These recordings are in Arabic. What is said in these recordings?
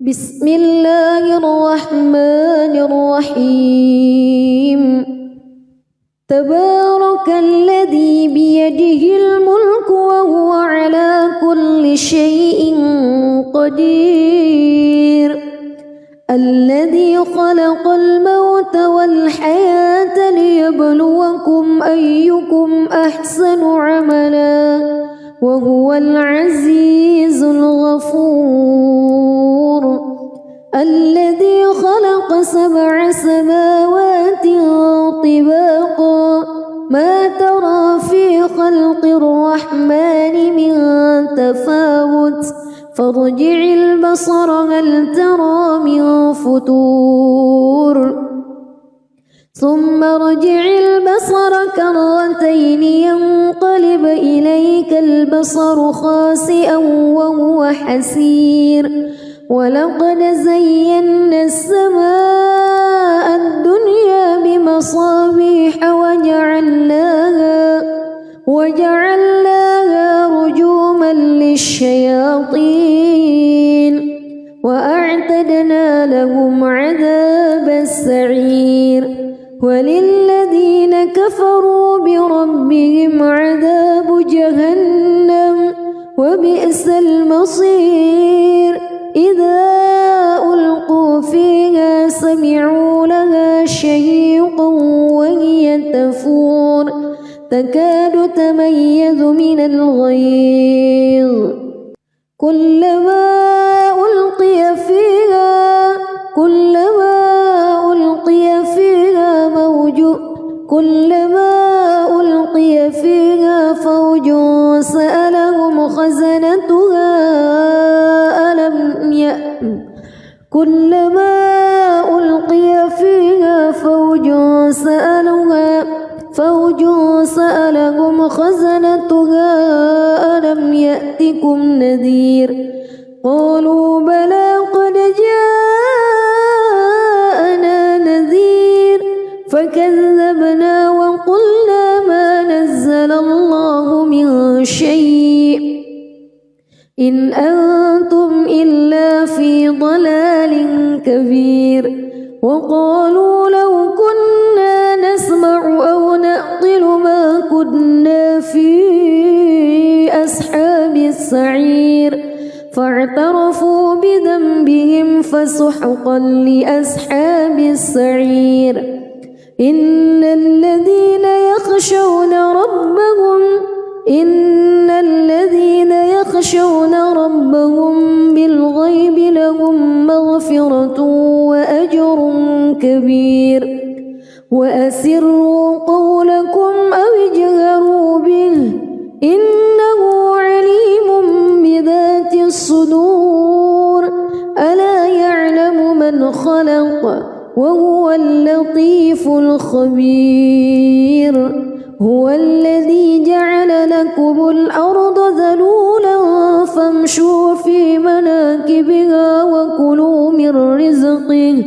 بسم الله الرحمن الرحيم تبارك الذي بيده الملك وهو على كل شيء قدير الذي خلق الموت والحياة ليبلوكم أيكم أحسن عملا وهو العزيز الغفور الذي خلق 7 سماوات طباقا ما ترى في خلق الرحمن من تفاوت فارجع البصر هل ترى من فتور ثم ارجع البصر كرتين ينقلب إليك البصر خاسئا وهو حسير ولقد زينا السماء الدنيا بمصابيح وجعلناها رجوما للشياطين وأعتدنا لهم عذاب السعير وللذين كفروا بربهم عذاب جهنم وبئس المصير إذا ألقوا فيها سمعوا لها شهيقا وهي تفور تكاد تميز من الغيظ كلما ألقي فيها فوج سألهم خزنتها ألم يأتكم نذير قالوا بلى قد جاءنا نذير فكذبنا وقلنا ما نزل الله من شيء إن أنتم إلا في ضلال كبير وقالوا لو كنا نسمع أو نعقل ما كنا في أصحاب السعير فاعترفوا بذنبهم فسحقا لأصحاب السعير إن الذين يخشون ربهم بالغيب لهم مغفرة وأجر كبير وأسروا قولكم أو اجهروا به إنه عليم بذات الصدور ألا يعلم من خلق وهو اللطيف الخبير هو الذي جعل لكم الأرض ذلولا فامشوا في مناكبها وكلوا من رزقه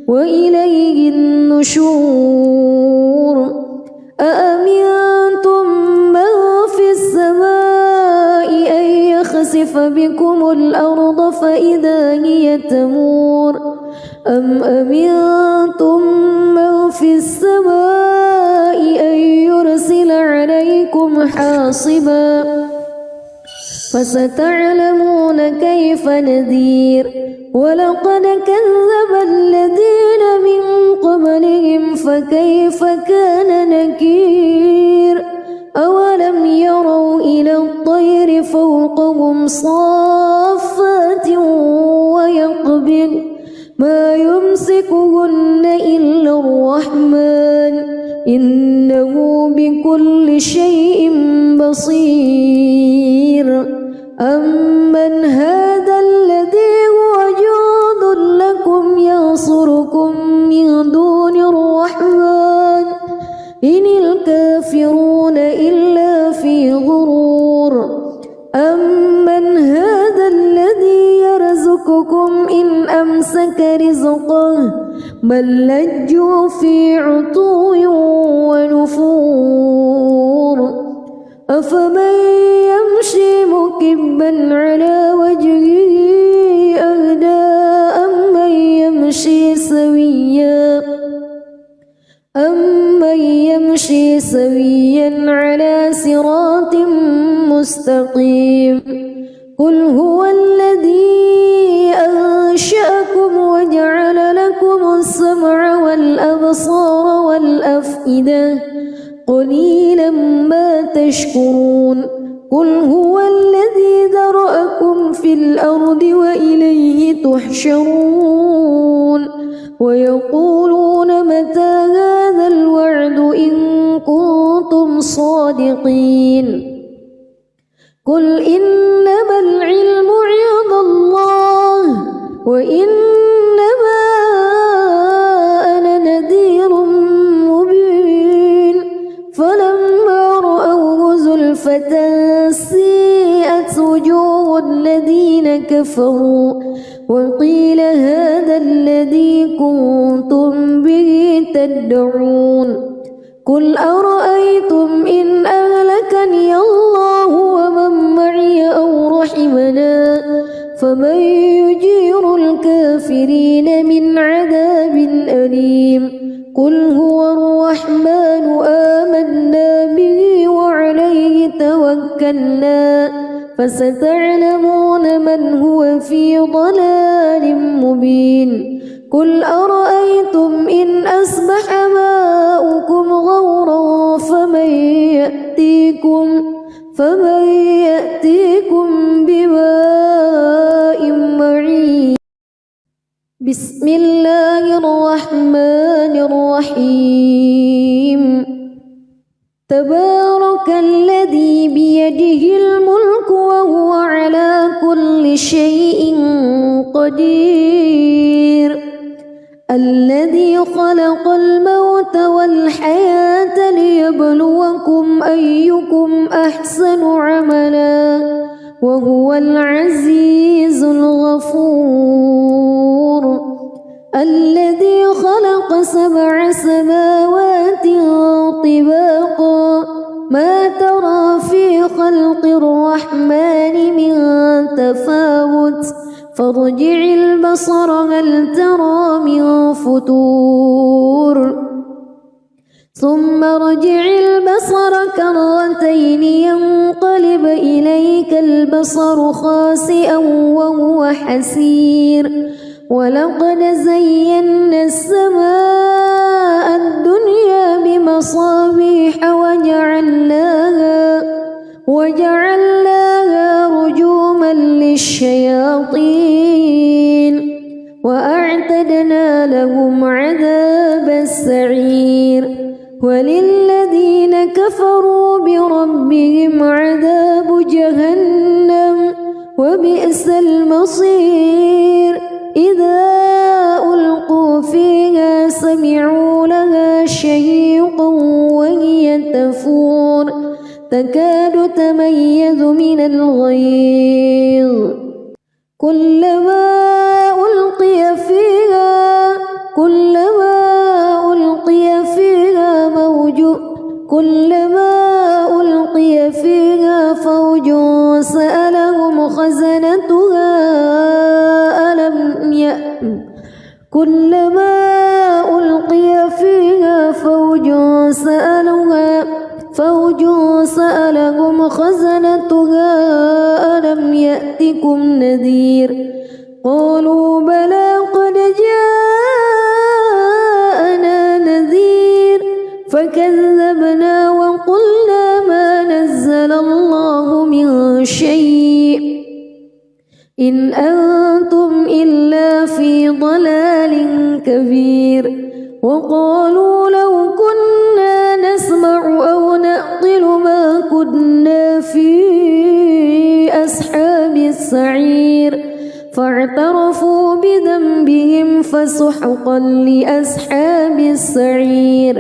وإليه النشور أأمنتم من في السماء أن يخسف بكم الأرض فإذا هي تمور أم أمنتم من في السماء أن يرسل عليكم حاصبا فستعلمون كيف نذير ولقد كذب الذين من قبلهم فكيف كان نكير أولم يروا إلى الطير فوقهم صافات ويقبض ما يمسكهن إلا الرحمن إنه بكل شيء بصير أمن هذا الذي هو جند لكم ينصركم من دون الرحمن إن الكافرون إلا في غرور أمن هذا الذي يرزقكم إن أمسك رزقه بل لجوا في عتو ونفور أفمن يمشي مكبا على وجهه أهدى سويا على صراط مستقيم قل هو الذي أنشأكم وجعل لكم السمع والأبصار والأفئدة قليلا ما تشكرون قل هو الذي ذرأكم في الأرض وإليه تحشرون ويقولون متى هذا الوعد إن كنتم صادقين قل إنما العلم عند الله وإنما أنا نذير مبين فلما رأوه زلفة سيئت وجوه الذين كفروا وقيل هذا الذي كنتم به تدعون قل أرأيتم إن أهلكني الله ومن معي أو رحمنا فمن يجير الكافرين من عذاب أليم قل هو الرحمن آمنا به وعليه توكلنا فستعلمون من هو في ضلال مبين قل أرأيتم إن أصبح ماؤكم غورا فمن يأتيكم بماء معين بسم الله الرحمن الرحيم تبارك الذي بيده الملك وهو على كل شيء قدير الذي خلق الموت والحياة ليبلوكم أيكم أحسن عملا وهو العزيز الغفور الذي خلق 7 سماوات طباقا ما ترى في خلق الرحمن من تفاوت فارجع البصر هل ترى من فتور ثم ارجع البصر كرتين ينقلب إليك البصر خاسئا وهو حسير ولقد زينا السماء الدنيا بمصابيح وجعلناها رجوما للشياطين وأعتدنا لهم عذاب السعير وللذين كفروا بربهم عذاب جهنم وبئس المصير إذا ألقوا فيها سمعوا لها شهيقا وهي تفور تكاد تميز من الغيظ كلما ألقي فيها فوج سألهم خزنتها ألم يأتكم نذير قالوا بلى قد جاءنا نذير فكذبنا وقلنا ما نزل الله من شيء إن أنتم إلا في ضلال كبير وقالوا لو كنا نسمع أو نعقل ما كنا في أصحاب السعير فاعترفوا بذنبهم فسحقا لأصحاب السعير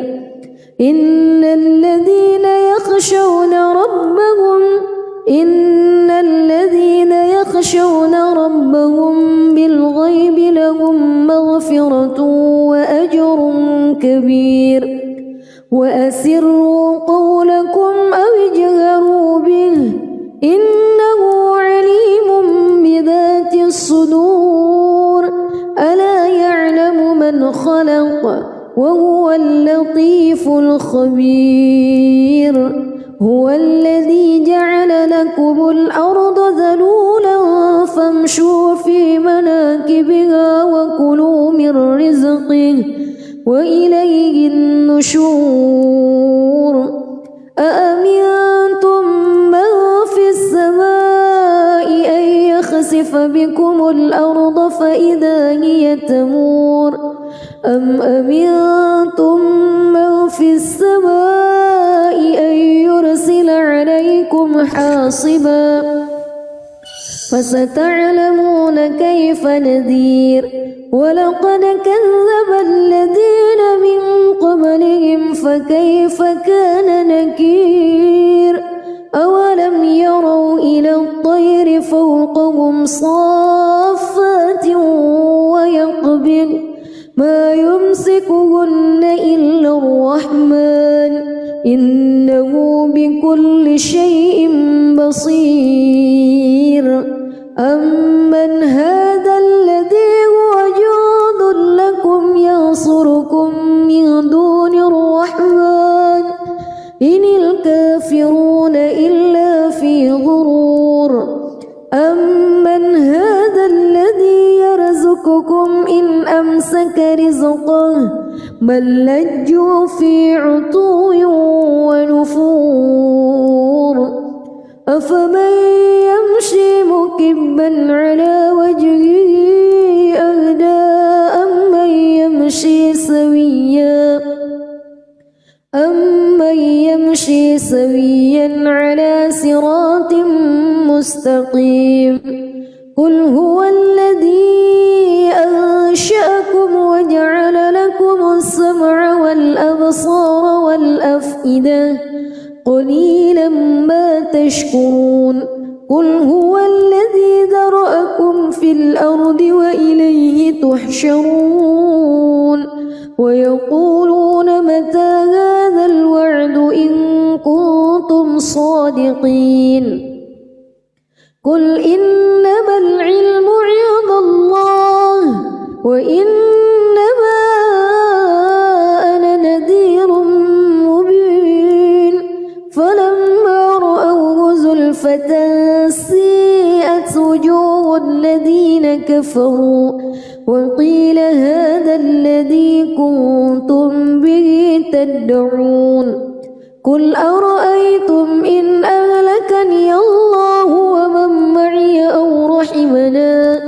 إن الذين يخشون ربهم بالغيب لهم مغفرة وأجر كبير وأسروا قولكم أو اجهروا به إنه عليم بذات الصدور ألا يعلم من خلق وهو اللطيف الخبير هو الذي جعل لكم الأرض ذلولا فامشوا في مناكبها وكلوا من رزقه وإليه النشور أأمنتم من في السماء أن يخسف بكم الأرض فإذا هي تمور أم أمنتم من في السماء أن يرسل عليكم حاصبا فستعلمون كيف نذير ولقد كذب الذين من قبلهم فكيف كان نكير أولم يروا إلى الطير فوقهم صافات ويقبض ما يمسكهن إلا الرحمن إنه بكل شيء بصير أمن هذا الذي هو جند لكم ينصركم من دون الرحمن إن الكافرون إلا في غرور أمن هذا الذي يرزقكم إن أمسك رزقه بل لجوا في عتو ونفور أفمن يمشي مكبا على وجهه أهدى أمن يمشي سويا على صراط مستقيم قل هو الذي أنشأكم وجعل لكم السمع والأبصار والأفئدة قليلا ما تشكرون قل هو الذي ذرأكم في الأرض وإليه تحشرون ويقولون متى هذا الوعد إن كنتم صادقين قل إنما العلم عند الله وإنما أنا نذير مبين فلما رأوه زلفة سيئت وجوه الذين كفروا وقيل هذا الذي كنتم به تدعون قل أرأيتم إن أهلكني الله ومن معي أو رحمنا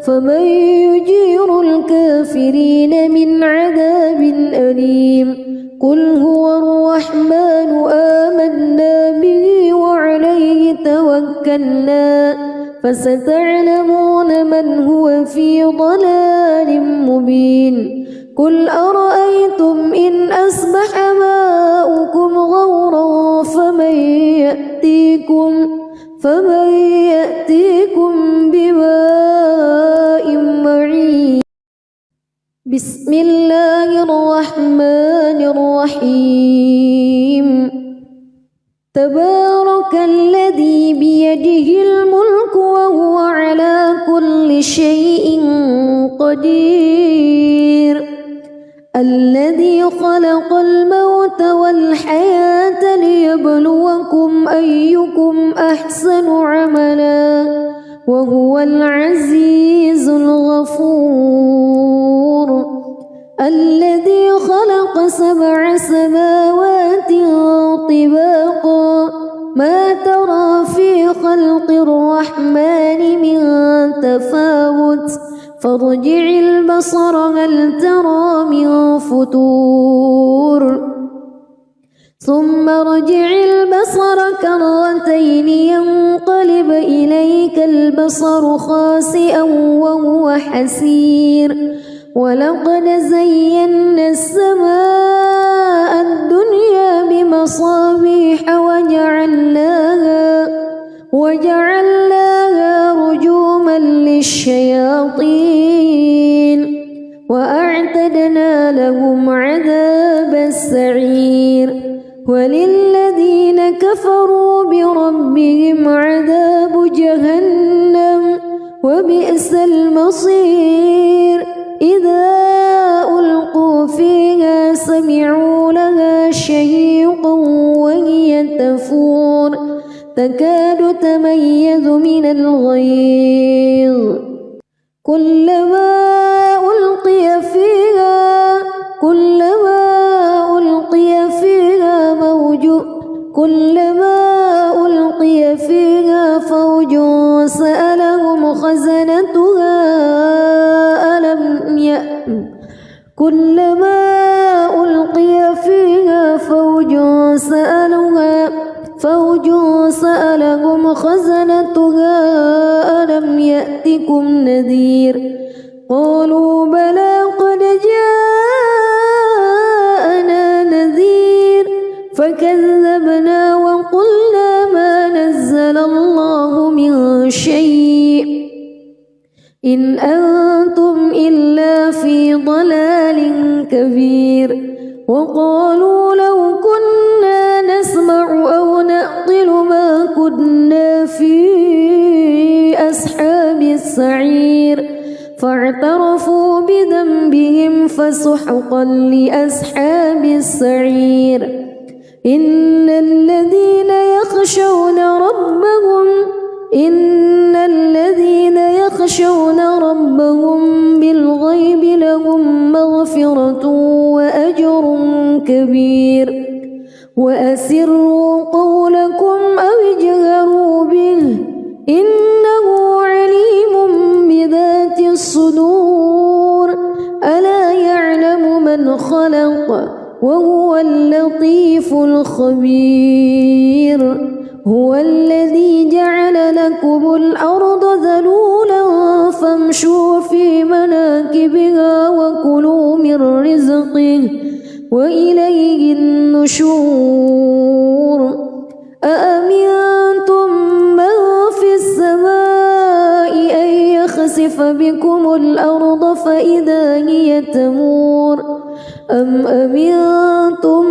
فمن يجير الكافرين من عذاب أليم قل هو الرحمن آمنا به وعليه توكلنا فستعلمون من هو في ضلال مبين قل أرأيتم إن أصبح ماؤكم غورا فمن يأتيكم بماء معين بسم الله الرحمن الرحيم تبارك الذي بيده الملك وهو على كل شيء قدير الذي خلق الموت والحياة ليبلوكم أيكم أحسن عملا وهو العزيز الغفور الذي خلق 7 سماوات طباقا ما ترى في خلق الرحمن من تفاوت فارجع البصر هل ترى من فتور ثم ارجع البصر كرتين ينقلب إليك البصر خاسئا وهو حسير ولقد زينا السماء الدنيا بمصابيح وجعلناها رجوما للشياطين وأعتدنا لهم عذاب السعير وللذين كفروا بربهم عذاب جهنم وبئس المصير إذا ألقوا فيها تكاد تميز من الغيظ كلما ألقي فيها فوج سألهم خزنتها ألم يأتكم نذير قالوا بلى قد جاءنا نذير فكذبنا وقلنا ما نزل الله من شيء إن أنتم إلا في ضلال كبير وقالوا لو كنا نسمع أو نعقل ما كنا في أصحاب السعير فاعترفوا بذنبهم فسحقا لأصحاب السعير إن الذين يخشون ربهم بالغيب لهم مغفرة وأجر كبير وأسروا قولكم أو اجهروا به إنه عليم بذات الصدور ألا يعلم من خلق وهو اللطيف الخبير هو الذي جعل لكم الأرض ذلولا فامشوا في مناكبها وكلوا من رزقه وإليه النشور أأمنتم من في السماء أن يخسف بكم الأرض فإذا هي تمور أم أمنتم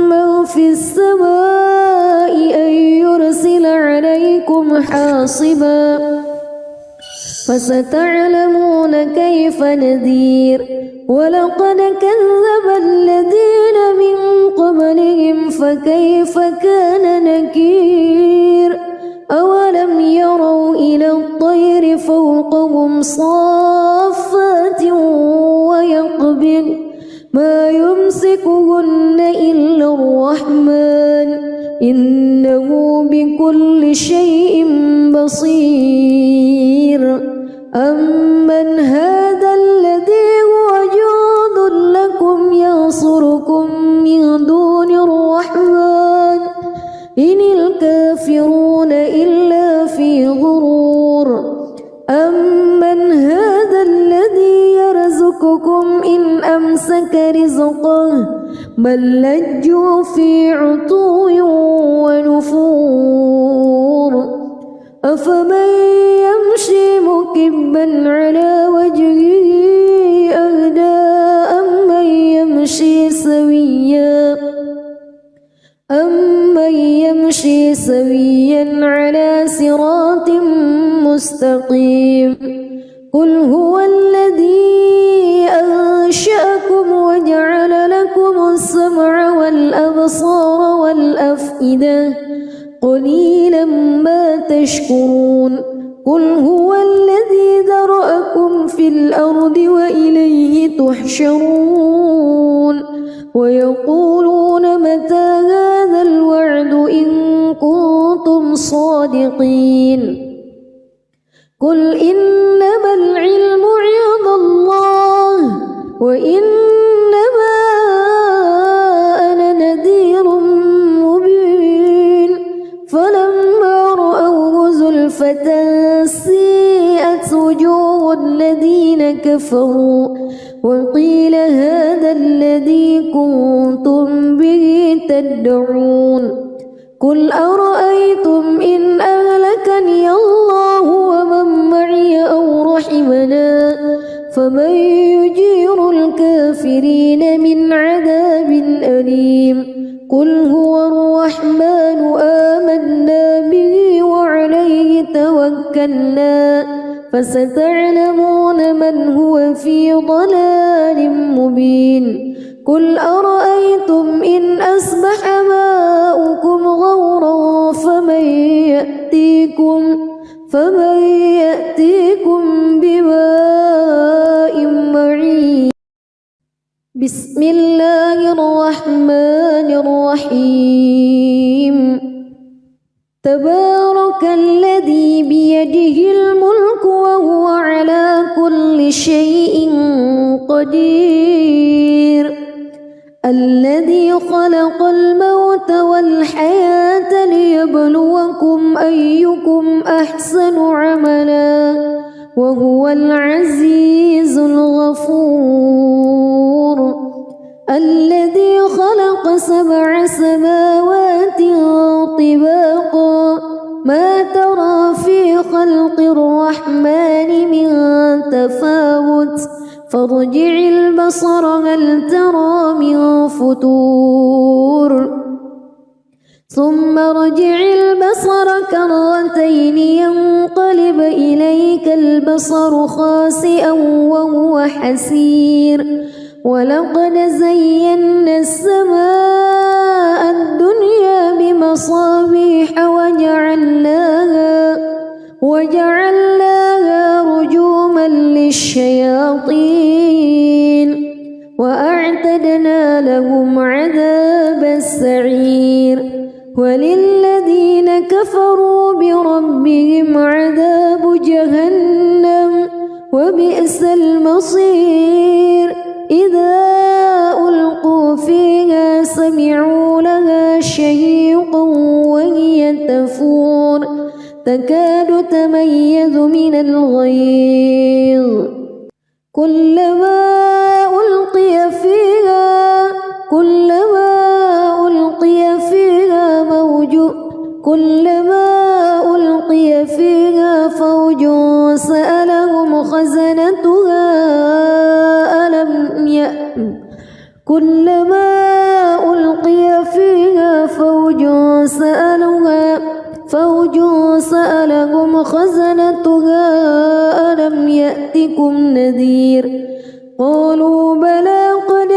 من في السماء أن يرسل عليكم حاصبا فستعلمون كيف نذير ولقد كذب الذين من قبلهم فكيف كان نكير أولم يروا إلى الطير فوقهم صافات ويقبض ما يمسكهن إلا الرحمن إنه بكل شيء بصير أمن هذا الذي هو جند لكم ينصركم من دون الرحمن إن الكافرون إلا في غرور أمن هذا الذي يرزقكم إن أمسك رزقه بل لجوا في عتو ونفور أفمن يمشي مكبا على وجهه أهدى أمن يمشي سويا على صراط مستقيم قل هو الذي أنشأكم وجعل لكم السمع والأبصار والأفئدة قليلا ما تشكرون قل هو الذي ذرأكم في الأرض وإليه تحشرون ويقولون متى هذا الوعد إن كنتم صادقين قل إنما العلم عند الله وإنما أنا نذير مبين فلما رأوه زلفة سيئت وجوه الذين كفروا وقيل هذا الذي كنتم به تدعون قل أرأيتم إن أهلكني الله ومن معي أو رحمنا فمن يجير الكافرين من عذاب أليم قل هو الرحمن آمنا به وعليه توكلنا فستعلمون من هو في ضلال مبين قل أرأيتم إن أصبح ماؤكم غورا فمن فمن يأتيكم بماء معين. بسم الله الرحمن الرحيم. تبارك الذي بيده الملك وهو على كل شيء قدير. الذي خلق الموت والحياة ليبلوكم أيكم أحسن عملا وهو العزيز الغفور. الذي خلق 7 سماوات طباقا ما ترى في خلق الرحمن من تفاوت فارجع البصر هل ترى من فتور ثم ارجع البصر كرتين ينقلب إليك البصر خاسئا وهو حسير. ولقد زينا السماء الدنيا بمصابيح وجعلناها رجوما للشياطين وأعتدنا لهم عذاب السعير. وللذين كفروا بربهم عذاب جهنم وبئس المصير. إذا ألقوا فيها سمعوا لها شهيقا وهي تفور تكاد تميز من الغيظ. كلما ألقي فيها فوج سألهم خزنتها ألم يأتكم نذير. قالوا بلى قد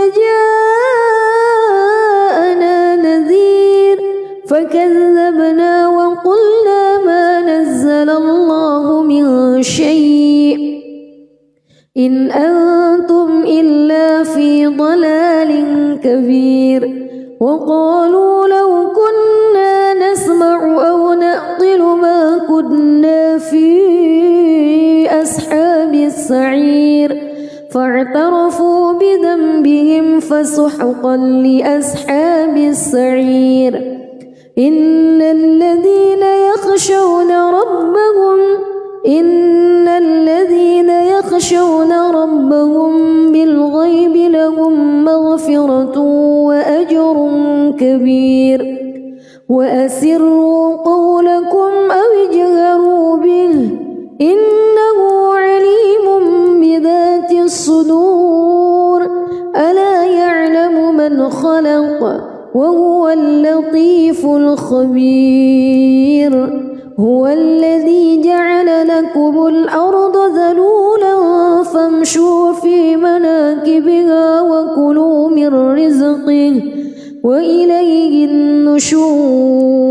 جاءنا نذير فكذبنا وقلنا ما نزل الله من شيء إن أنتم إلا في ضلال كبير. وقالوا لو كنا نسمع أو نعقل ما كنا في أصحاب السعير فاعترفوا بذنبهم فسحقا لأصحاب السعير. إن الذين يخشون ربهم بالغيب لهم مغفرة وأجر كبير. وأسروا قولكم أو اجهروا به إنه عليم بذات الصدور. ألا يعلم من خلق وهو اللطيف الخبير. هو الذي جعل لكم الأرض ذلولا فامشوا في مناكبها وكلوا من رزقه وإليه النشور.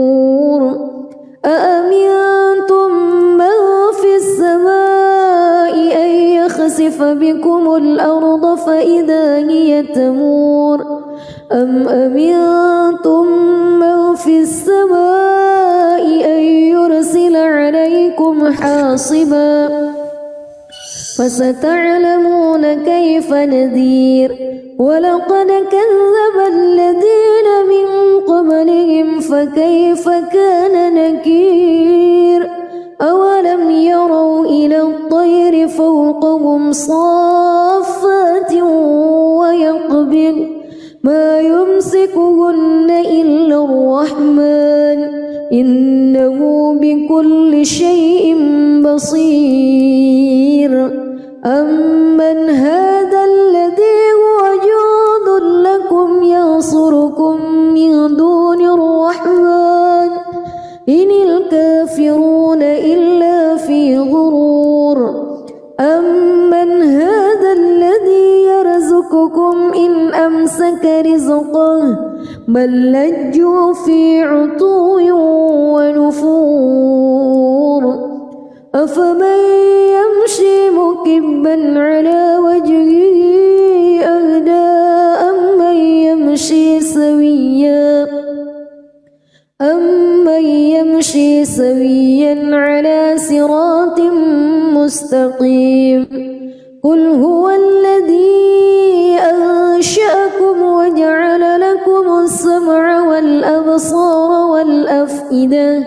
أأمنتم من في السماء أن يخسف بكم الأرض فإذا هي تمور أم أمنتم من في السماء أن يرسل عليكم حاصبا فستعلمون كيف نذير. ولقد كذب الذين من قبلهم فكيف كان نكير. أولم يروا إلى الطير فوقهم صافات ويقبض ما يمسكهن إلا الرحمن إنه بكل شيء بصير. أمن هذا الذي هو جند لكم ينصركم من دون الرحمن إن الكافرون إلا في غرور. أمن هذا الذي يرزقكم إن أمسك رزقه بل لجوا في عتو ونفور أفمن يمشي مكبا على وجهه أهدى أمن يمشي سويا على صراط مستقيم قل هو الذي أنشأكم وجعل لكم السمع والأبصار والأفئدة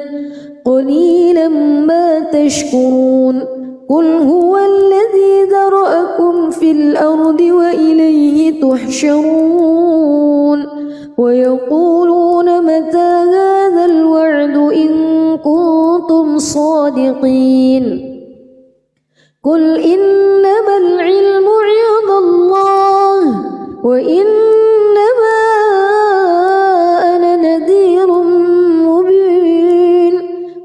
قليلا ما تشكرون قل هو الذي ذرأكم في الأرض وإليه تحشرون ويقولون متى هذا الوعد إن كنتم صادقين قل إنما العلم عند الله وإنما أنا نذير مبين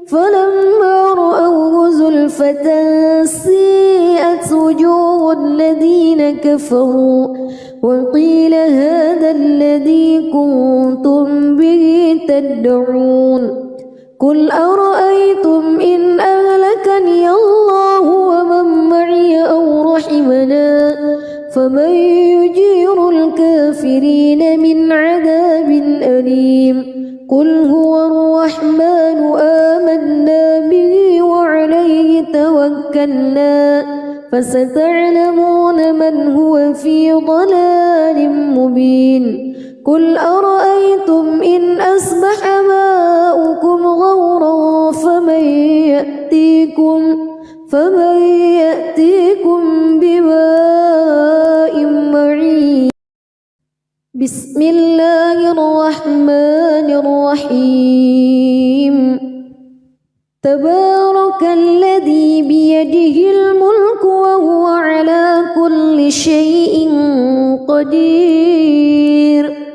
فلما رأوه زلفة سيئت وجوه الذين كفروا وقيل هذا الذي كنتم به تدعون قل أرأيتم إن أهلكني الله ومن معي أو رحمنا فمن يجير الكافرين من عذاب أليم قل هو الرحمن آمنا به وعليه توكلنا فستعلمون من هو في ضلال مبين قل أرأيتم إن أصبح ماؤكم غورا فمن يأتيكم بماء معين بسم الله الرحمن الرحيم تبارك الذي بيده الملك وهو على كل شيء قدير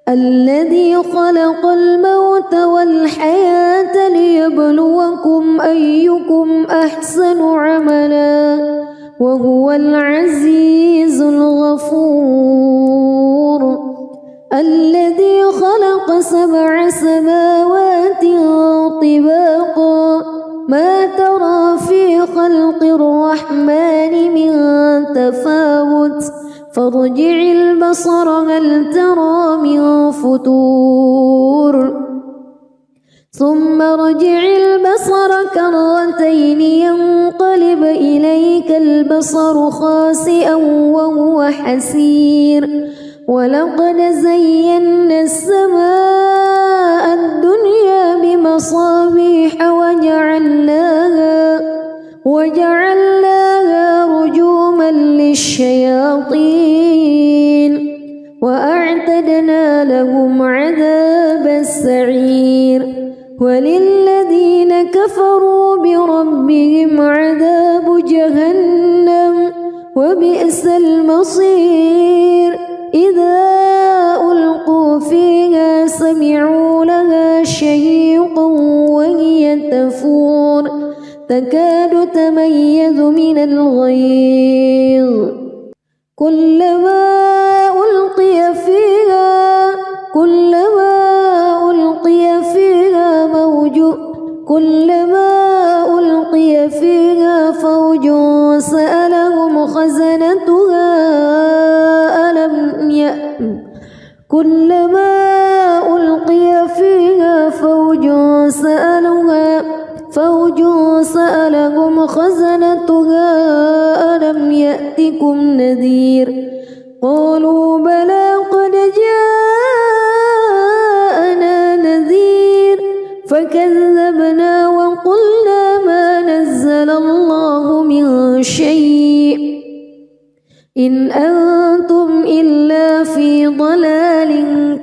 الذي خلق الموت والحياة ليبلوكم أيكم أحسن عملا وهو العزيز الغفور الذي خلق 7 سماوات طباقا ما ترى في خلق الرحمن من تفاوت فارجع البصر هل ترى من فطور ثم ارجع البصر كرتين ينقلب إليك البصر خاسئا وهو حسير ولقد زينا السماء الدنيا بمصابيح وجعلناها رجوما للشياطين وأعتدنا لهم عذاب السعير وللذين كفروا بربهم عذاب جهنم وبئس المصير إذا ألقوا فيها سمعوا لها شهيقا وهي تفور تكاد تميز من الغيظ كلما ألقي فيها فوج سألهم خزنتها كلما ألقي فيها فوج سألهم خزنتها ألم يأتكم نذير قالوا بلى قد جاءنا نذير فكذبنا وقلنا ما نزل الله من شيء إن أنتم إلا في ضلال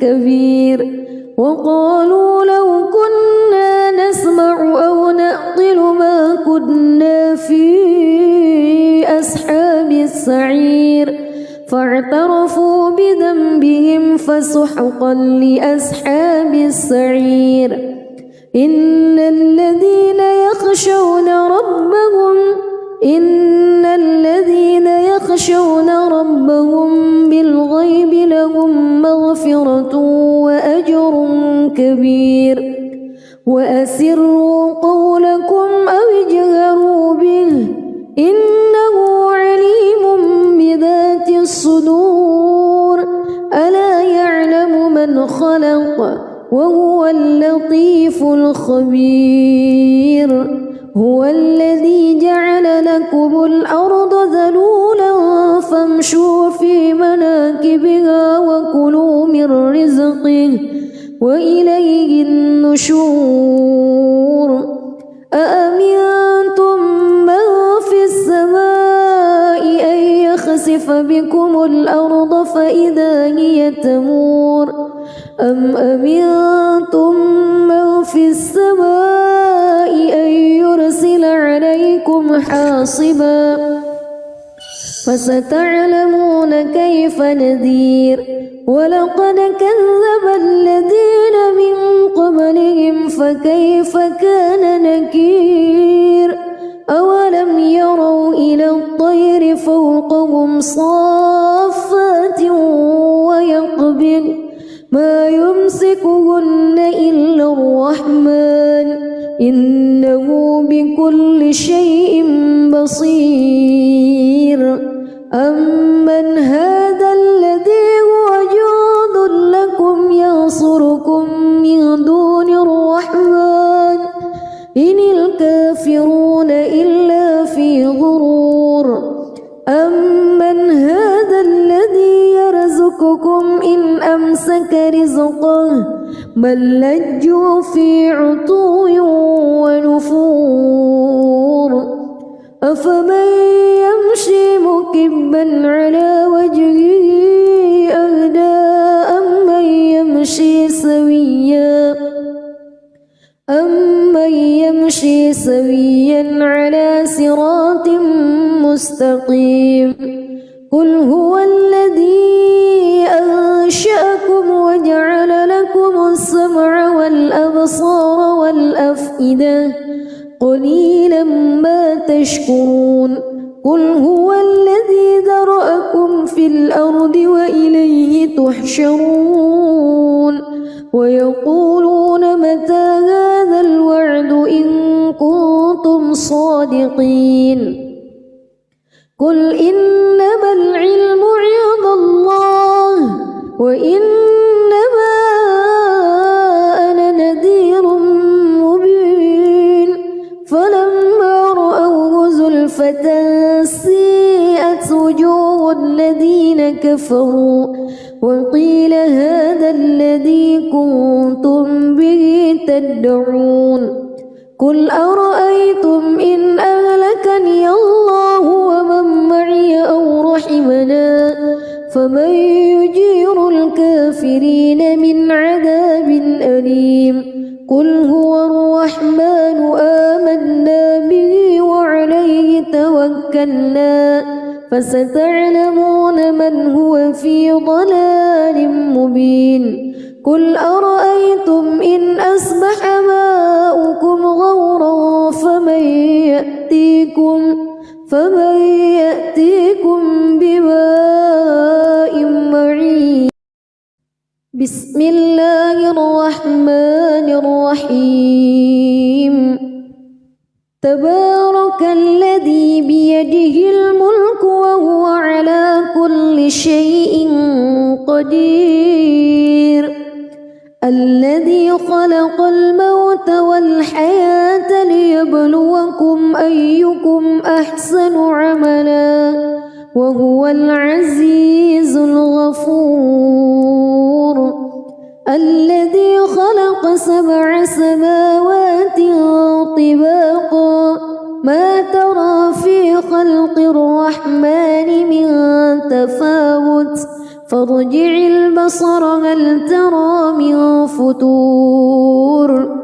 كبير وقالوا لو كنا نسمع أو نعقل ما كنا في أصحاب السعير فاعترفوا بذنبهم فسحقا لأصحاب السعير إن الذين يخشون ربهم بالغيب لهم مغفرة مغفرة وأجر كبير وأسروا قولكم أو اجهروا به إنه عليم بذات الصدور ألا يعلم من خلق وهو اللطيف الخبير هو الذي جعل لكم الأرض ذلولا فامشوا في مناكبها وكلوا من رزقه وإليه النشور أأمنتم من في السماء أن يخسف بكم الأرض فإذا هي تمور أم أمنتم من في السماء أن يرسل عليكم حاصبا فستعلمون كيف نذير ولقد كذب الذين من قبلهم فكيف كان نكير أولم يروا إلى الطير فوقهم صافات ويقبض ما يمسكهن إلا الرحمن إنه بكل شيء بصير أمن هذا الذي هو جند لكم ينصركم من دون الرحمن إن الكافرون إلا في غرور أمن هذا الذي يرزقكم إن أمسك رزقه بل لجوا في عتو ونفور أفمن يمشي مكبا على وجهه أهدى أمن يمشي سويا على صراط مستقيم قل هو الذي أنشأكم وجعل لكم السمع والأبصار والأفئدة قليلا ما تشكرون قل هو الذي ذرأكم في الأرض وإليه تحشرون ويقولون متى هذا الوعد إن كنتم صادقين قل إنما العلم عند الله وإنما أنا نذير مبين فلما رأوه زلفة سيئت وجوه الذين كفروا وقيل هذا الذي كنتم به تدعون قل أرأيتم إن أهلكني الله ومن معي أو رحمنا فمن يجير الكافرين من عذاب أليم قل هو الرحمن آمنا به وعليه توكلنا فستعلمون من هو في ضلال مبين قل أرأيتم إن أصبح ماؤكم غورا فمن يأتيكم بماء معين بسم الله الرحمن الرحيم تبارك الذي بيده الملك وهو على كل شيء قدير الذي خلق الموت والحياة ليبلوكم أيكم أحسن عملا وهو العزيز الغفور الذي خلق 7 سماوات طباقا ما ترى في خلق الرحمن من تفاوت فارجع البصر هل ترى من فتور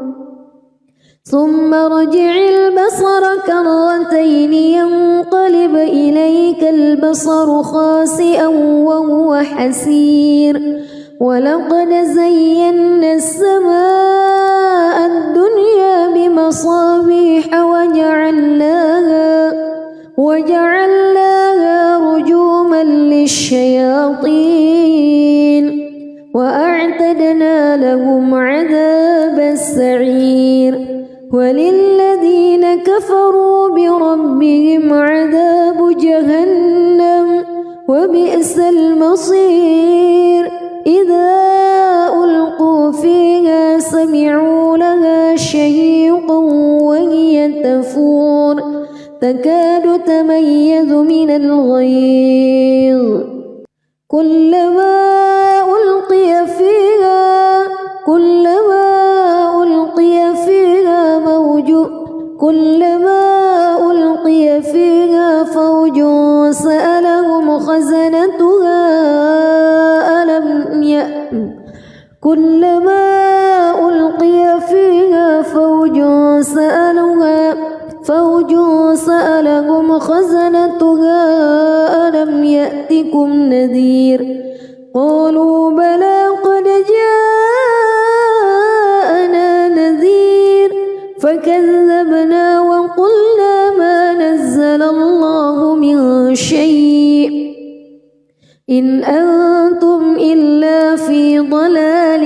ثم ارجع البصر كرتين ينقلب إليك البصر خاسئا وهو حسير ولقد زينا السماء الدنيا بمصابيح وجعلناها رجوما للشياطين وأعتدنا لهم عذاب السعير وللذين كفروا بربهم عذاب جهنم وبئس المصير إذا ألقوا فيها سمعوا لها شهيقا وهي تفور تكاد تميز من الغيظ كلما ألقي فيها فوج سألهم خزنتها ألم يأتكم نذير قالوا بلى قد جاءنا نذير فكذبنا وقلنا ما نزل الله من شيء إن أنتم إلا في ضلال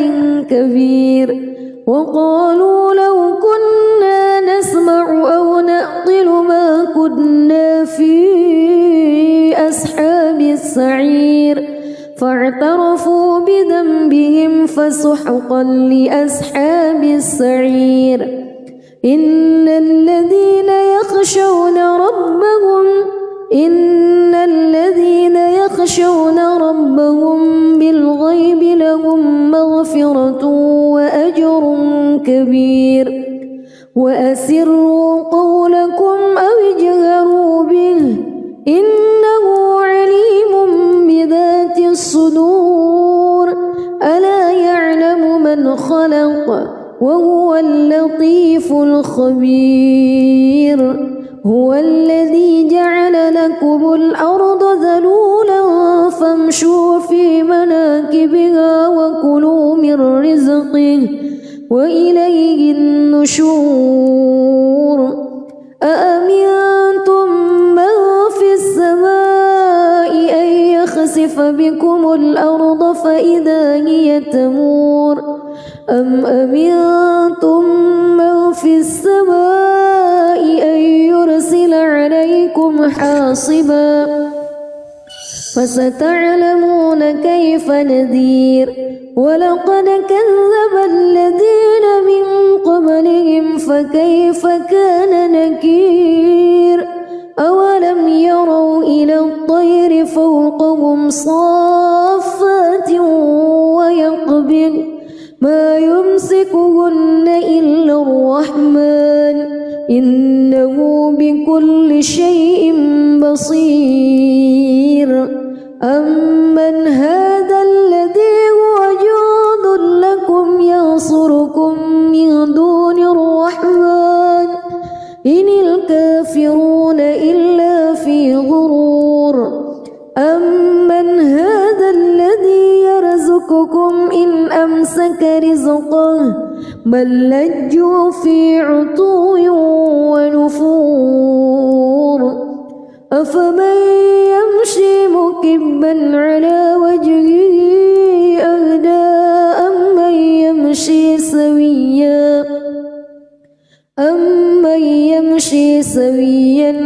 كبير وقالوا لو كنا نسمع أو نعقل ما كنا في أصحاب السعير فاعترفوا بذنبهم فسحقا لأصحاب السعير إن الذين يخشون ربهم بالغيب لهم مغفرة وأجر كبير وأسروا قولكم أو اجهروا به إنه عليم بذات الصدور ألا يعلم من خلق وهو اللطيف الخبير هو الذي جعل لكم الأرض ذلولا فامشوا في مناكبها وكلوا من رزقه وإليه النشور أأمنتم من في السماء أن يخسف بكم الأرض فإذا هي تمور أم أمنتم من في السماء أن يرسل عليكم حاصبا فستعلمون كيف نذير ولقد كذب الذين من قبلهم فكيف كان نكير أولم يروا إلى الطير فوقهم صافات ويقبض ما يمسكهن إلا الرحمن إنه بكل شيء بصير أمن هذا الذي هو جند لكم ينصركم من دون الرحمن إن الكافرون إلا في غرور أمن هذا الذي يرزقكم إن أمسك رزقه بل لجوا في عتو ونفور أفمن يمشي مكبا على وجهه أهدى أمن يمشي سويا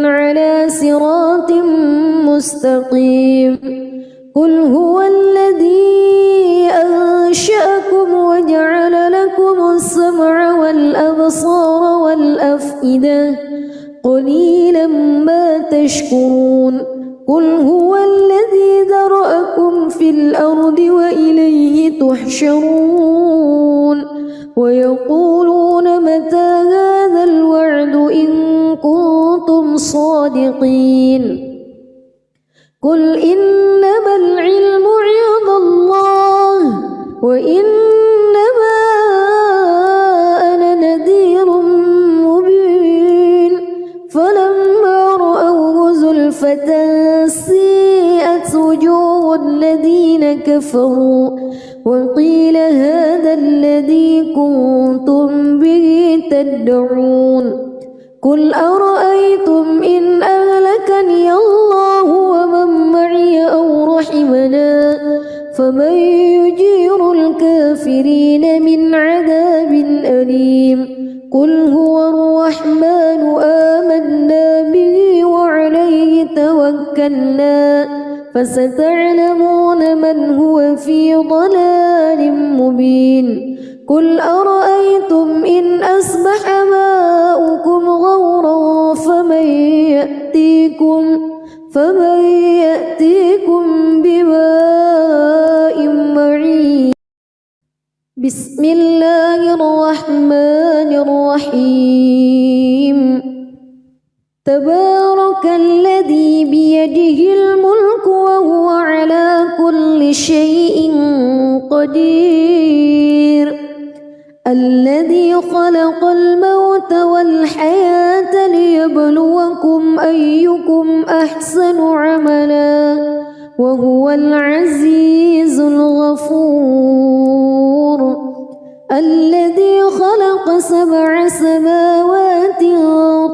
على صراط مستقيم قل هو الذي أنشأكم وجعل لكم السمع والأبصار والأفئدة قليلا ما تشكرون قل هو الذي ذرأكم في الأرض وإليه تحشرون ويقولون متى هذا الوعد إن كنتم صادقين قل إنما العلم عند الله وإنما أنا نذير مبين فلما رأوه زلفة سيئت وجوه الذين كفروا وقيل هذا الذي كنتم به تدعون قل أرأيتم إن أهلكني الله ومن معي أو رحمنا فمن يجير الكافرين من عذاب أليم قل هو الرحمن آمنا به وعليه توكلنا فستعلمون من هو في ضلال مبين قل أرأيتم إن أصبح ماؤكم غورا فمن يأتيكم بماء معين بسم الله الرحمن الرحيم تبارك الذي بيده الملك وهو على كل شيء قدير الذي خلق الموت والحياة ليبلوكم أيكم أحسن عملا وهو العزيز الغفور الذي خلق 7 سماوات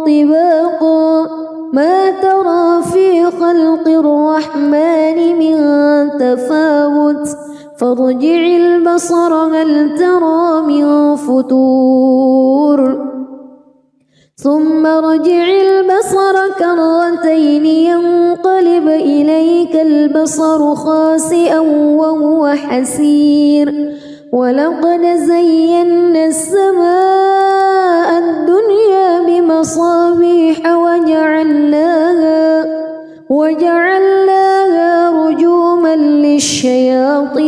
طباقا ما ترى في خلق الرحمن من تفاوت فارجع البصر هل ترى من فتور ثم ارجع البصر كرتين ينقلب إليك البصر خاسئا وهو حسير ولقد زينا السماء الدنيا بمصابيح وجعلناها رجوما للشياطين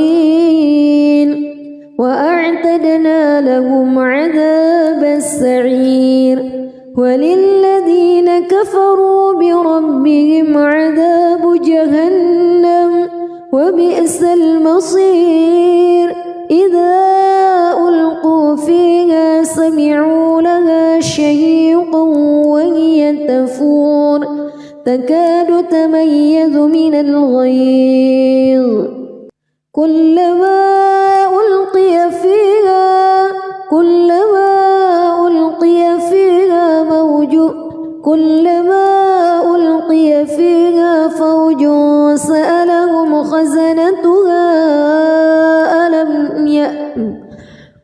وأعتدنا لهم عذاب السعير وللذين كفروا بربهم عذاب جهنم وبئس المصير إذا ألقوا فيها سمعوا لها شهيقا وهي تفور تكاد تميز من الغيظ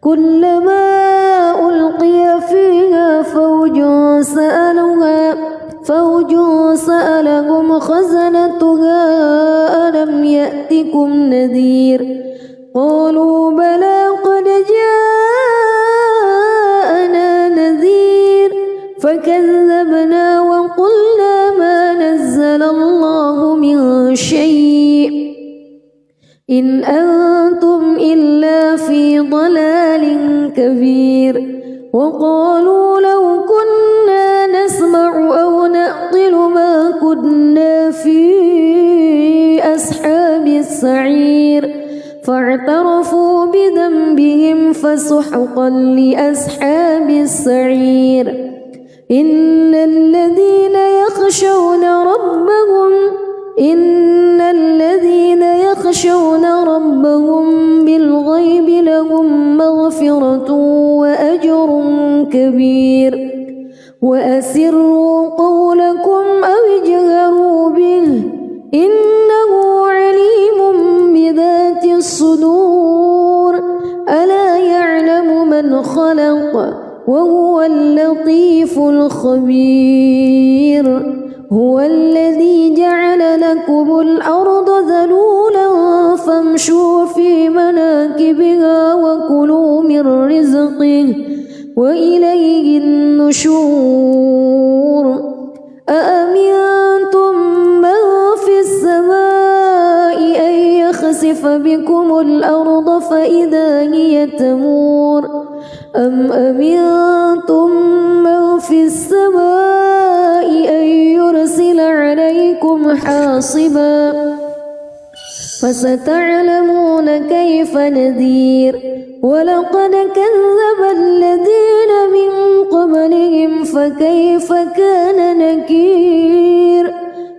كلما ألقي فيها فوج سألهم خزنتها ألم يأتكم نذير قالوا بلى قد جاءنا نذير فكذبنا وقلنا ما نزل الله من شيء إن أنتم إلا في ضلال كبير وقالوا لو كنا نسمع أو نعقل ما كنا في أصحاب السعير فاعترفوا بذنبهم فسحقا لأصحاب السعير إن الذين يخشون ربهم بالغيب لهم مغفرة وأجر كبير وأسروا قولكم أو اجهروا به إنه عليم بذات الصدور ألا يعلم من خلق وهو اللطيف الخبير هو الذي جعل لكم الأرض ذلولا فامشوا في مناكبها وكلوا من رزقه وإليه النشور أأمنتم من في السماء أن يخسف بكم الأرض فإذا هي تمور أم أمنتم من في السماء أن يرسل عليكم حاصبا فستعلمون كيف نذير ولقد كذب الذين من قبلهم فكيف كان نكير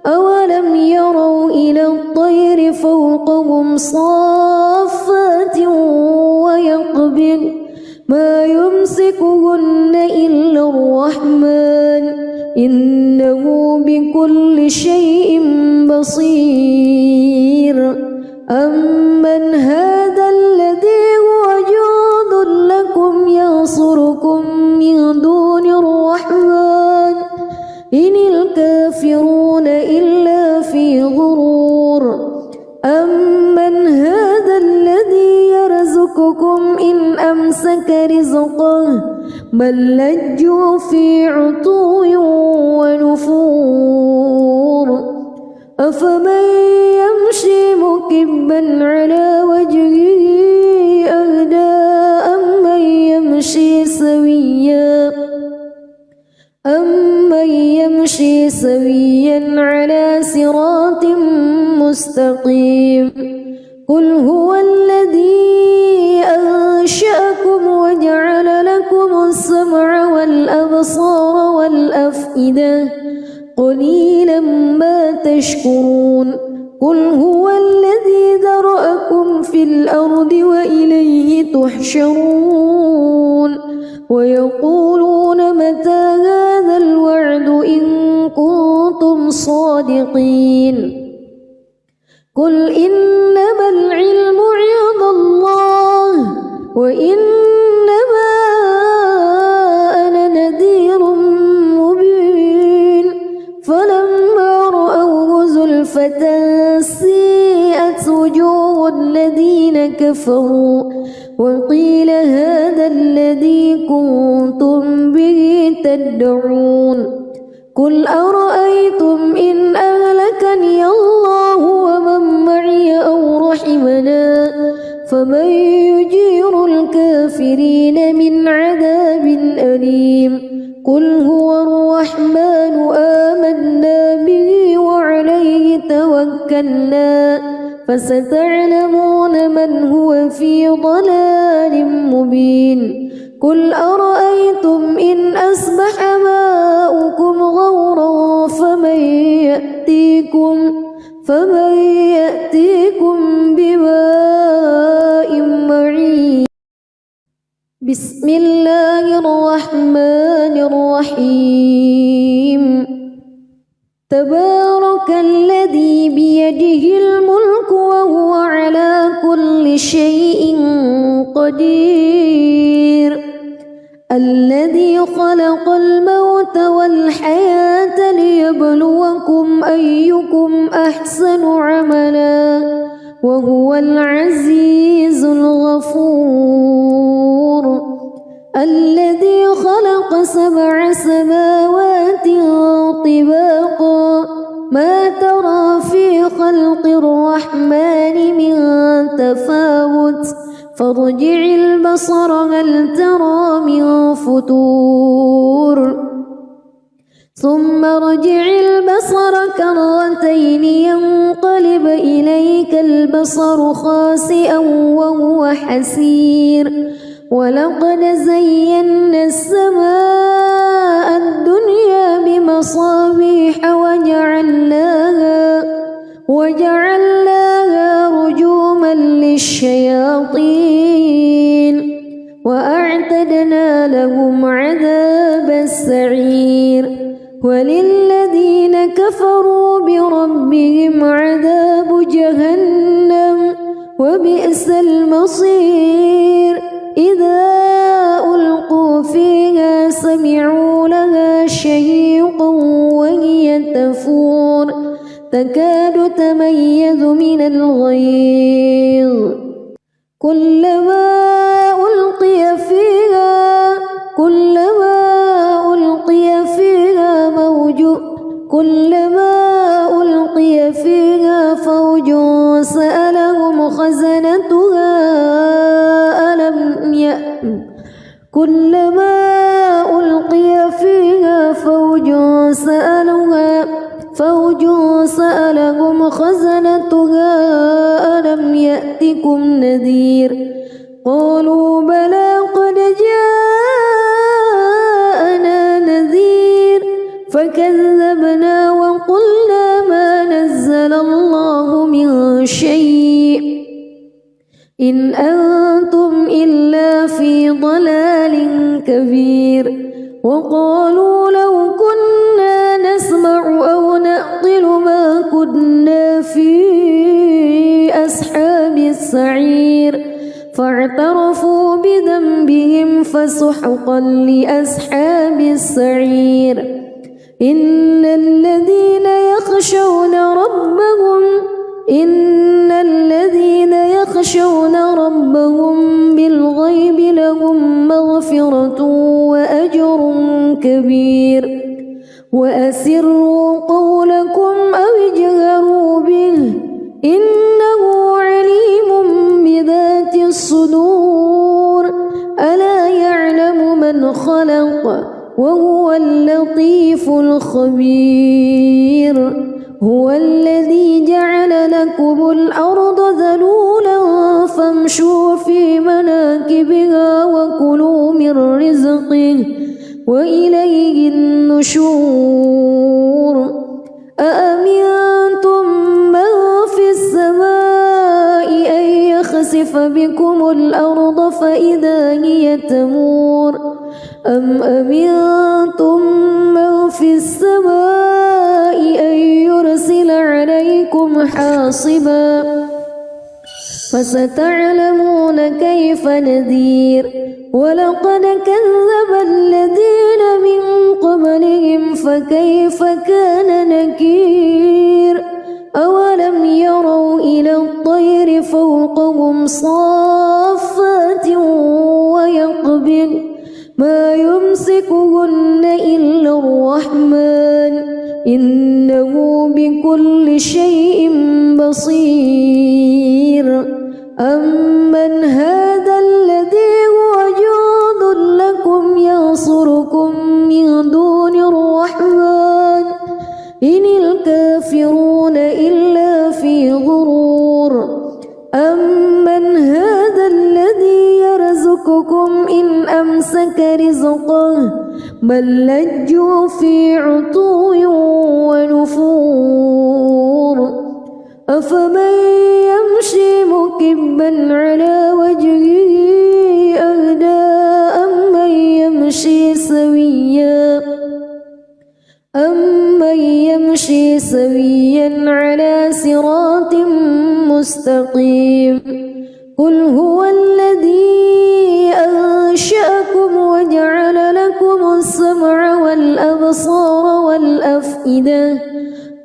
أولم يروا إلى الطير فوقهم صافات ويقبض ما يمسكهن إلا الرحمن إنه بكل شيء بصير أمن بل لجوا في عتو ونفور أفمن يمشي مكبا على وجهه أهدى أمن يمشي سويا على صراط مستقيم قل هو الذي أنشأكم وجعل لكم السمع والأبصار والأفئدة قليلا ما تشكرون قل هو الذي ذرأكم في الأرض وإليه تحشرون ويقولون متى هذا الوعد إن كنتم صادقين قل إنما العلم عند الله وإنما أنا نذير مبين فلما رأوه زلفة سيئت وجوه الذين كفروا وقيل هذا الذي كنتم به تدعون قل أرأيتم إن أهلكني الله ومن معي أو رحمنا فمن يجير الكافرين من عذاب أليم قل هو الرحمن آمنا به وعليه توكلنا فستعلمون من هو في ضلال مبين قل أرأيتم إن أصبح ماؤكم غورا فمن يأتيكم بماء معين بسم الله الرحمن الرحيم تبارك الذي بيده الملك وهو على كل شيء قدير الذي خلق الموت والحياة ليبلوكم أيكم أحسن عملا وهو العزيز الغفور الذي خلق 7 سماوات طباقا ما ترى في خلق الرحمن من تفاوت فارجع البصر هل ترى من فتور ثم ارجع البصر كرتين ينقلب إليك البصر خاسئا وهو حسير ولقد زينا السماء الدنيا بمصابيح وجعلناها رجوما للشياطين وأعتدنا لهم عذاب السعير وللذين كفروا بربهم عذاب جهنم وبئس المصير إذا ألقوا فيها سمعوا لها شهيقا وهي تفور تكاد تميز من الغيظ كلما ألقي فيها فوج سألهم خزنتها ألم يأتكم نذير قالوا بلى قد جاءنا نذير فكذبنا وقلنا ما نزل الله من شيء إن أنتم إلا في ضلال كبير وقالوا لو كنا نسمع أو نعقل ما كنا في أصحاب السعير فاعترفوا بذنبهم فسحقا لأصحاب السعير إن الذين يخشون ربهم بالغيب لهم مغفرة كبير وأسروا قولكم أو اجهروا به إنه عليم بذات الصدور ألا يعلم من خلق وهو اللطيف الخبير هو الذي جعل لكم الأرض ذلولا فامشوا في مناكبها وكلوا من رزقه وإليه النشور أأمنتم من في السماء أن يخسف بكم الأرض فإذا هي تمور أم أمنتم من في السماء أن يرسل عليكم حاصبا فستعلمون كيف نذير ولقد كذب الذين من قبلهم فكيف كان نكير أولم يروا إلى الطير فوقهم صافات ويقبض ما يمسكهن إلا الرحمن إنه بكل شيء بصير أمن هذا الذي هو جند لكم ينصركم من دون الرحمن إن الكافرون إلا في غرور أمن هذا الذي يرزقكم إن أمسك رزقه بل لجوا في عتو ونفور أفمن يمشي مكبا على وجهه أهدى أمن يمشي سويا على صراط مستقيم قل هو الذي أنشأكم وجعل لكم السمع والأبصار والأفئدة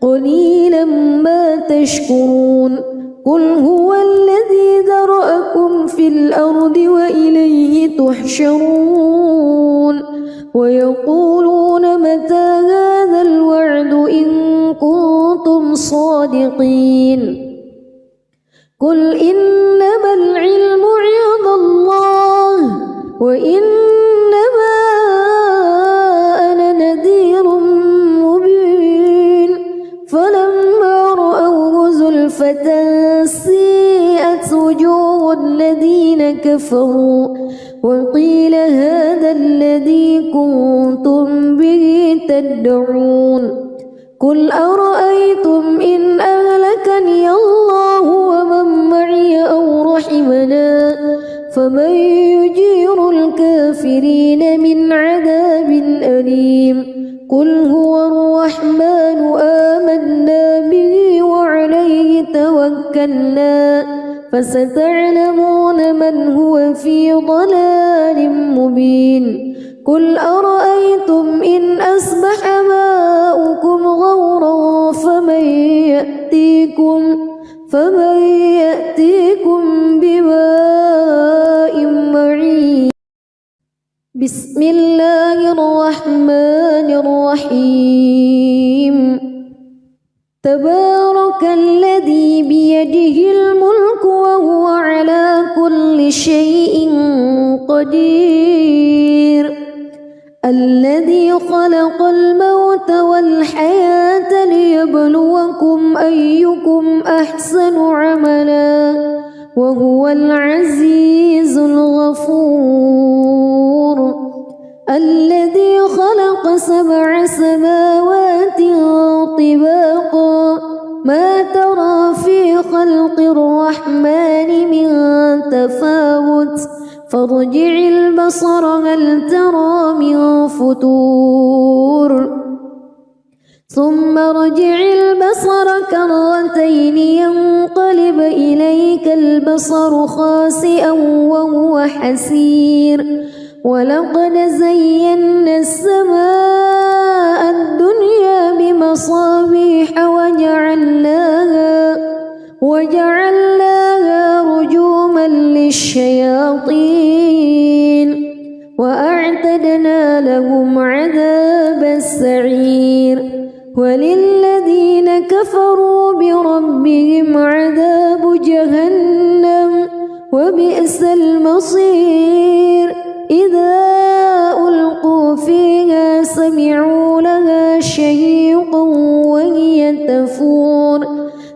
قليلا ما تشكرون قل هو الذي ذرأكم في الأرض وإليه تحشرون ويقولون متى هذا الوعد إن كنتم صادقين قل إنما العلم عند الله وإنما أنا نذير مبين فلما رأوه زلفة سيئت وجوه الذين كفروا وقيل هذا الذي كنتم به تدعون قل أرأيتم إن أهلكني الله ومن معي أو رحمنا فمن يجير الكافرين من عذاب أليم قل هو الرحمن آمنا به وعليه توكلنا فستعلمون من هو في ضلال مبين قل أرأيتم إن أصبح ماؤكم غورا فمن يأتيكم بماء معين بسم الله الرحمن الرحيم تبارك الذي بيده الملك وهو على كل شيء قدير الذي خلق الموت والحياة ليبلوكم أيكم أحسن عملا وهو العزيز الغفور الذي خلق 7 سماوات طباقا ما ترى في خلق الرحمن من تفاوت فارجع البصر هل ترى من فتور ثم ارجع البصر كرتين ينقلب إليك البصر خاسئا وهو حسير ولقد زينا السماء الدنيا بمصابيح وجعلناها رجوما للشياطين وأعتدنا أعتدنا لهم عذاب السعير وللذين كفروا بربهم عذاب جهنم وبئس المصير إذا ألقوا فيها سمعوا لها شهيقا وهي تفور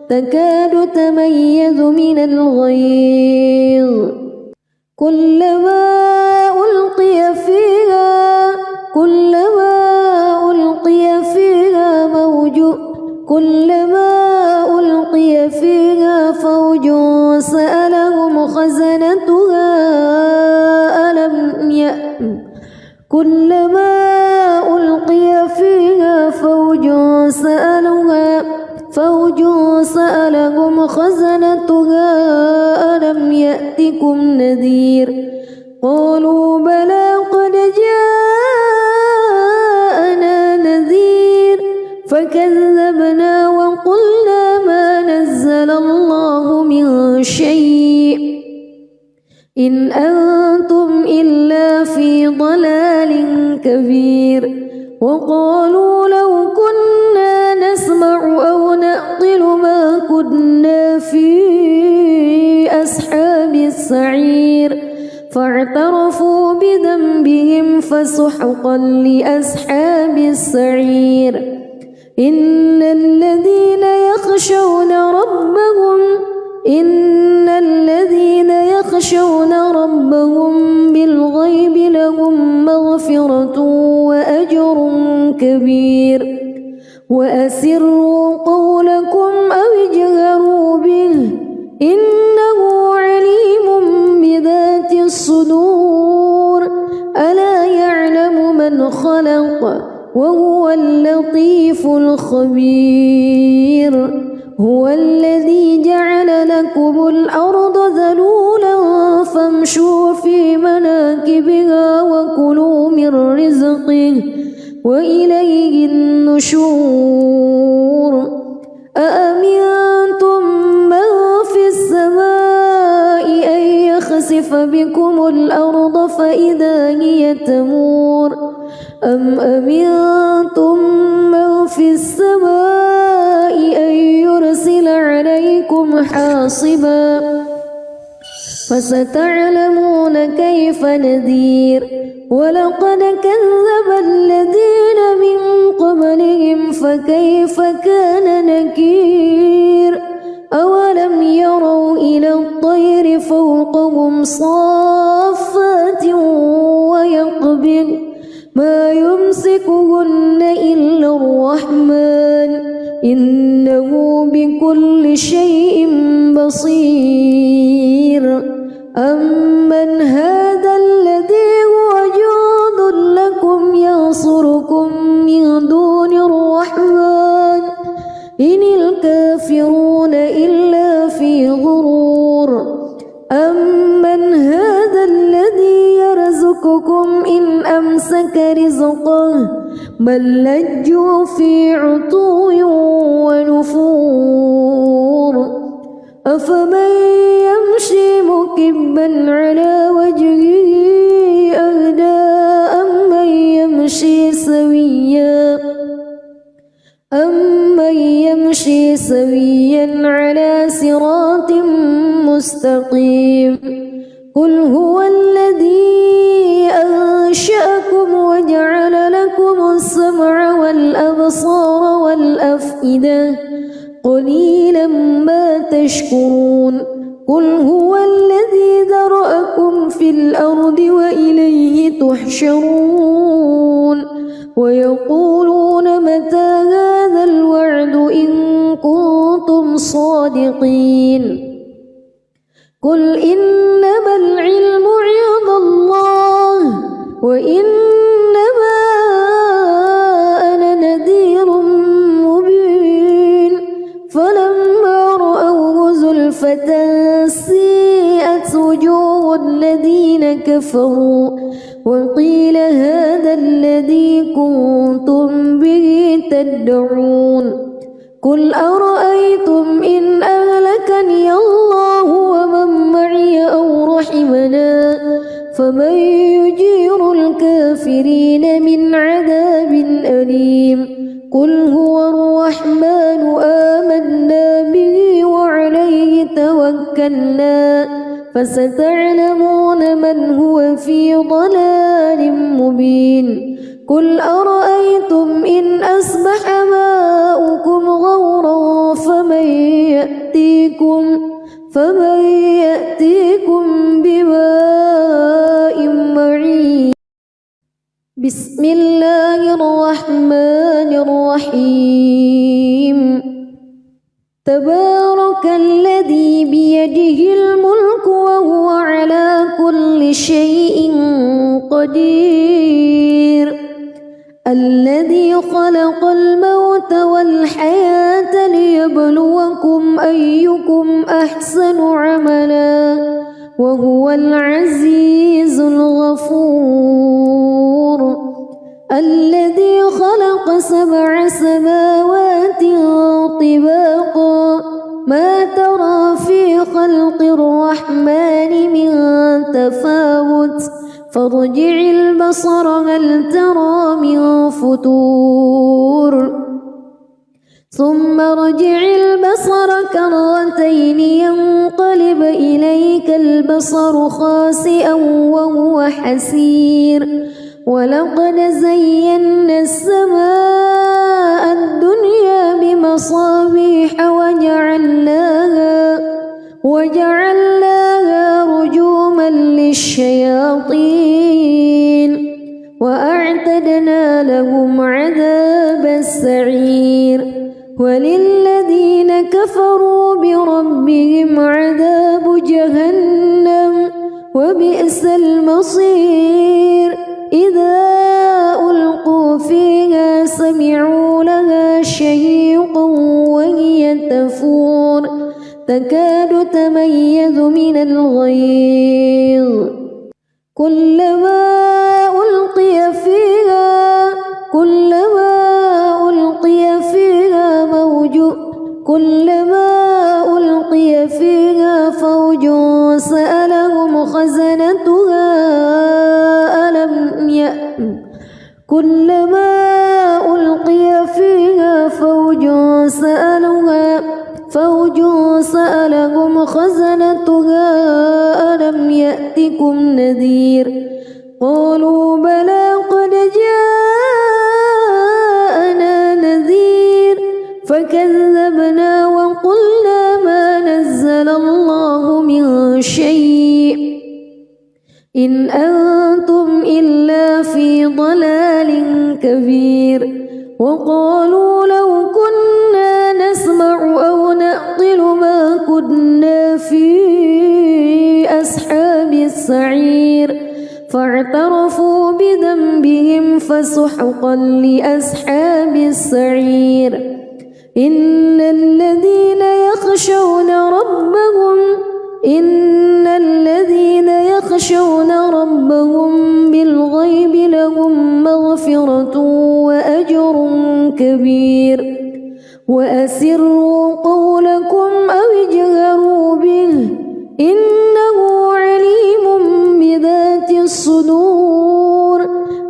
تكاد تميز من الغيظ كلما ألقي فيها فوج سألهم خزنتها ألم يأتكم نذير قالوا بلى قد جاءنا نذير فكذبنا وقلنا ما نزل الله من شيء إن أنتم إلا في ضلال كبير وقالوا لو كنا نسمع أو نعقل ما كنا في أصحاب السعير فاعترفوا بذنبهم فسحقا لأصحاب السعير إن الذين يخشون ربهم بالغيب لهم مغفرة وأجر كبير وأسروا قولكم أو اجهروا به إنه عليم بذات الصدور ألا يعلم من خلق وهو اللطيف الخبير هو الذي جعل لكم الأرض ذلولا فامشوا في مناكبها وكلوا من رزقه وإليه النشور أأمنتم من في السماء أن يخسف بكم الأرض فإذا هي تمور أم أمنتم من في السماء أن يرسل عليكم حاصبا فستعلمون كيف نذير ولقد كذب الذين من قبلهم فكيف كان نكير أولم يروا إلى الطير فوقهم صافات ويقبض ما يمسكهن إلا الرحمن إنه بكل شيء بصير أمن هذا الذي هو جند لكم ينصركم من دون الرحمن إن الكافرون إلا في غرور أمن هذا الذي يرزقكم إن أمسك رزقه بل لجوا في عتو ونفور أفمن يمشي مكبا على وجهه أهدى أمن يمشي سويا على صراط مستقيم قل هو الذي أنشأكم وجعل لكم السمع والأبصار والأفئدة قليلا ما تشكرون قل هو الذي ذرأكم في الأرض وإليه تحشرون ويقولون متى هذا الوعد إن كنتم صادقين قل إنما العلم عند الله وإنما أنا نذير مبين فلما رأوه زلفة سيئت وجوه الذين كفروا وقيل هذا الذي كنتم به تدعون قل أرأيتم إن أهلكني الله ومن معي أو رحمنا فمن يجير الكافرين الكافرين من عذاب أليم قل هو الرحمن آمنا به وعليه توكلنا فستعلمون من هو في ضلال مبين قل أرأيتم إن أصبح ماؤكم غورا فمن يأتيكم بماء معين بسم الله الرحمن الرحيم تبارك الذي بيده الملك وهو على كل شيء قدير الذي خلق الموت والحياة ليبلوكم أيكم أحسن عملا وهو العزيز الغفور الذي خلق 7 سماوات طباقا ما ترى في خلق الرحمن من تفاوت فارجع البصر هل ترى من فطور ثم ارجع البصر كرتين ينقلب إليك البصر خاسئا وهو حسير ولقد زينا السماء الدنيا بمصابيح وجعلناها رجوما للشياطين وأعتدنا لهم عذاب السعير وللذين كفروا بربهم عذاب جهنم وبئس المصير إذا ألقوا فيها سمعوا لها شهيقا وهي تفور تكاد تميز من الغيظ كلما ألقي فيها فوج سألهم خزنتها ألم يأتكم نذير قالوا بلى قد جاءنا نذير فكذبنا وقلنا ما نزل الله من شيء إن أنتم إلا في ضلال كبير وقالوا لو كنا نسمع أو نعقل ما كنا في أصحاب السعير فاعترفوا بذنبهم فسحقا لأصحاب السعير إن الذين يخشون ربهم بالغيب لهم مغفرة وأجر كبير وأسروا قولكم أو اجهروا به إنه عليم بذات الصدور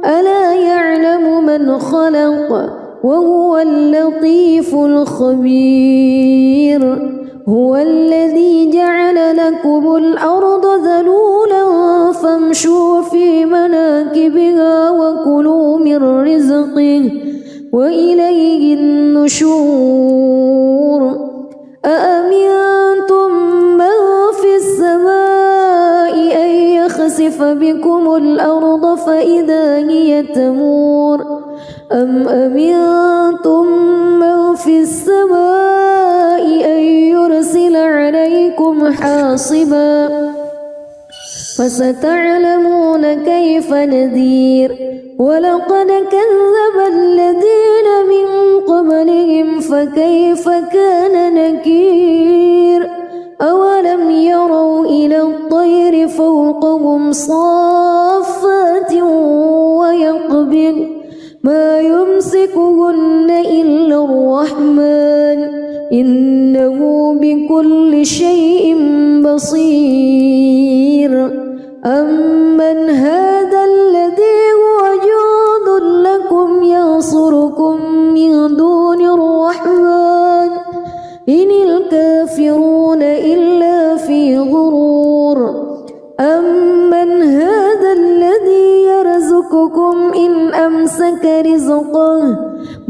ألا يعلم من خلق وهو اللطيف الخبير هو الذي جعل لكم الأرض ذلولا فامشوا في مناكبها وكلوا من رزقه وإليه النشور أأمنتم من في السماء أن يخسف بكم الأرض فإذا هي تمور أم أمنتم من في السماء أن يرسل عليكم حاصبا فستعلمون كيف نذير ولقد كذب الذين من قبلهم فكيف كان نكير أولم يروا إلى الطير فوقهم صافات ويقبض ما يمسكهن إلا الرحمن إنه بكل شيء بصير أمن هذا الذي هو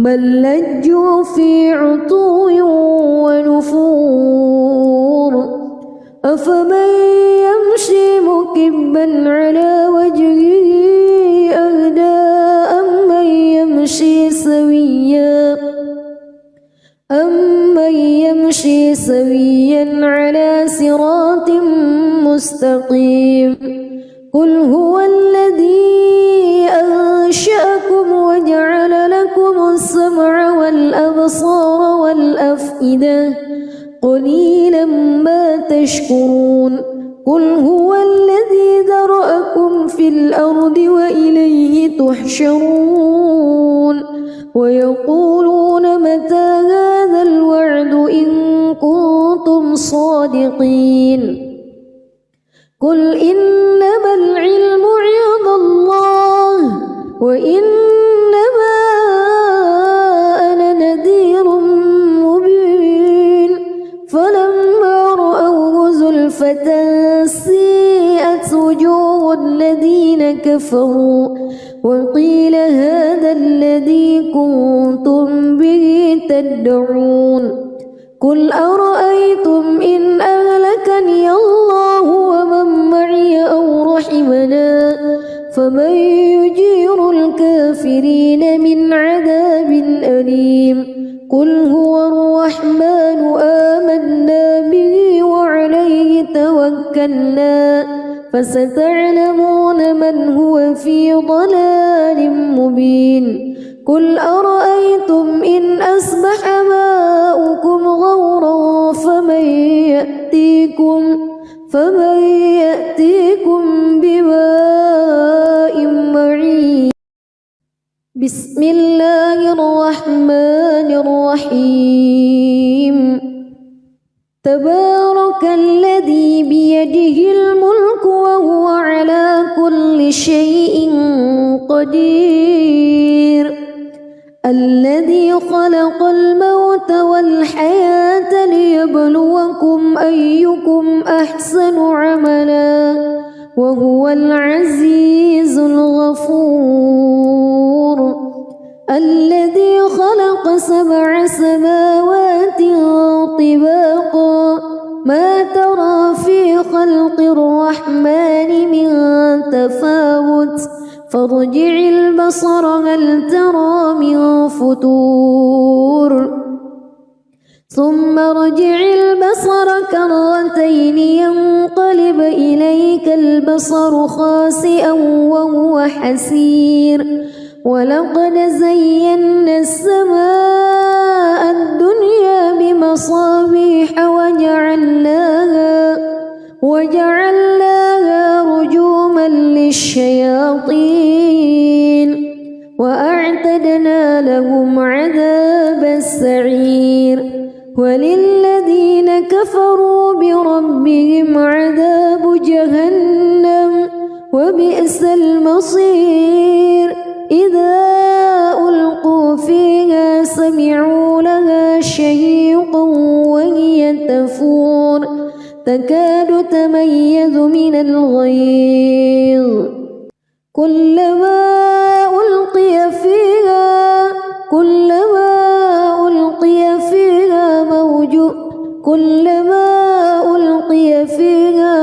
بل لجوا في عتو ونفور أفمن يمشي مكبا على وجهه أهدى أمن يمشي سويا على صراط مستقيم قل هو الذي أنشأكم وجعل لكم السمع والأبصار والأفئدة قليلا ما تشكرون قل هو الذي ذرأكم في الأرض وإليه تحشرون ويقولون متى هذا الوعد إن كنتم صادقين قل إنما العلم عند الله وإنما أنا نذير مبين فلما رأوه زلفة سيئت وجوه الذين كفروا وقيل هذا الذي كنتم به تدعون قل أرأيتم إن أهلكني الله ومن معي أو رحمنا فمن يجير الكافرين من عذاب أليم قل هو الرحمن آمنا به وعليه توكلنا فستعلمون من هو في ضلال مبين قل أرأيتم إن أصبح ماؤكم غورا فمن يأتيكم بماء معين بسم الله الرحمن الرحيم تبارك الذي بيده الملك وهو على كل شيء قدير الذي خلق الموت والحياة ليبلوكم أيكم أحسن عملا وهو العزيز الغفور الذي خلق 7 سماوات طباقا ما ترى في خلق الرحمن من تفاوت فارجع البصر هل ترى من فطور ثم ارجع البصر كرتين ينقلب إليك البصر خاسئا وهو حسير ولقد زينا السماء الدنيا بمصابيح وجعلناها رجوما للشياطين وأعتدنا لهم عذاب السعير وللذين كفروا بربهم عذاب جهنم وبئس المصير إذا ألقوا فيها سمعوا لها شهيقا وهي تفور تكاد تميز من الغيظ كلما ألقي فيها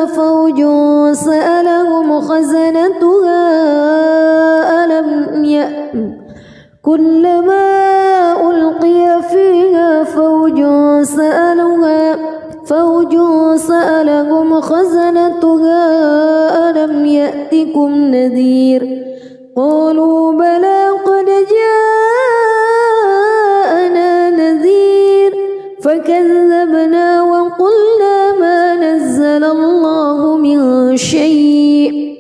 فوج سألهم خزنتها كلما ألقي فيها فوج سألهم خزنتها ألم يأتكم نذير قالوا بلى قد جاءنا نذير فكذبنا وقلنا ما نزل الله من شيء